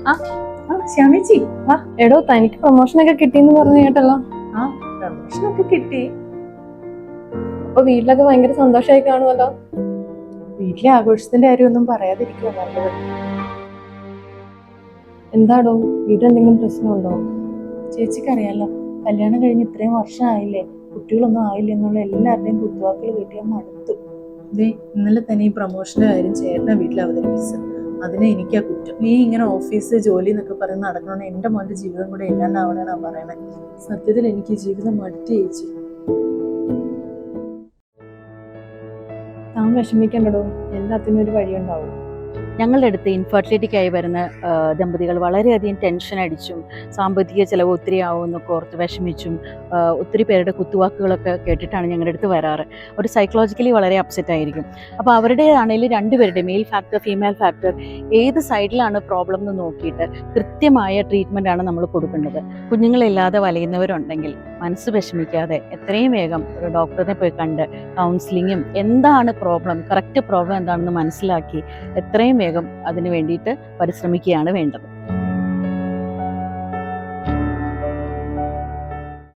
ആ ശ്യാമേച്ചി വാ. എടോ തനിക്ക് പ്രൊമോഷനൊക്കെ കിട്ടിയെന്ന് പറഞ്ഞു കേട്ടല്ലോ. ആ പ്രമോഷനൊക്കെ കിട്ടി. അപ്പൊ വീട്ടിലൊക്കെ ഭയങ്കര സന്തോഷമായി കാണുമല്ലോ. വീട്ടിലെ ആഘോഷത്തിന്റെ കാര്യമൊന്നും പറയാതിരിക്കുക നല്ലത്. എന്താടോ വീട്ടിലെന്തെങ്കിലും പ്രശ്നമുണ്ടോ? ചേച്ചിക്ക് അറിയാലോ, കല്യാണം കഴിഞ്ഞ് ഇത്രയും വർഷം ആയില്ലേ, കുട്ടികളൊന്നും ആയില്ല എന്നുള്ള എല്ലാവരുടെയും കുത്തുവാക്കുകൾ കിട്ടിയാൽ മടുത്തു. ദേ ഇന്നലെ തന്നെ ഈ പ്രൊമോഷന്റെ കാര്യം ചേട്ടനെ വീട്ടിൽ അവതരിപ്പിച്ചു. അതിനെ എനിക്കാ കുറ്റം. നീ ഇങ്ങനെ ഓഫീസ് ജോലി എന്നൊക്കെ പറയുന്ന നടക്കണമെന്ന് എന്റെ മോന്റെ ജീവിതം കൂടെ ഇല്ലാണ്ടാവണെന്നാ പറയണേ. സത്യത്തിൽ എനിക്ക് ജീവിതം മടുത്തു ചേച്ചി. താൻ വിഷമിക്കണ്ടടോ, എല്ലാത്തിനും ഒരു വഴിയുണ്ടാവും. ഞങ്ങളുടെ അടുത്ത് ഇൻഫെർട്ടിലിറ്റിക്കായി വരുന്ന ദമ്പതികൾ വളരെയധികം ടെൻഷൻ അടിച്ചും സാമ്പത്തിക ചിലവ് ഒത്തിരി ആവുമെന്നൊക്കെ ഓർത്ത് വിഷമിച്ചും ഒത്തിരി പേരുടെ കുത്തുവാക്കുകളൊക്കെ കേട്ടിട്ടാണ് ഞങ്ങളുടെ അടുത്ത് വരാറ്. ഒരു സൈക്കോളജിക്കലി വളരെ അപ്സെറ്റ് ആയിരിക്കും. അപ്പോൾ അവരുടെ ആണെങ്കിലും രണ്ടുപേരുടെ മെയിൽ ഫാക്ടർ ഫീമെയിൽ ഫാക്ടർ ഏത് സൈഡിലാണ് പ്രോബ്ലം എന്ന് നോക്കിയിട്ട് കൃത്യമായ ട്രീറ്റ്മെൻറ്റാണ് നമ്മൾ കൊടുക്കേണ്ടത്. കുഞ്ഞുങ്ങളില്ലാതെ വലയുന്നവരുണ്ടെങ്കിൽ മനസ്സ് വിഷമിക്കാതെ എത്രയും വേഗം ഒരു ഡോക്ടറിനെ പോയി കണ്ട് കൗൺസിലിങ്ങും എന്താണ് പ്രോബ്ലം, കറക്റ്റ് പ്രോബ്ലം എന്താണെന്ന് മനസ്സിലാക്കി എത്രയും വേഗം അതിന് വേണ്ടിയിട്ട് പരിശ്രമിക്കുകയാണ് വേണ്ടത്.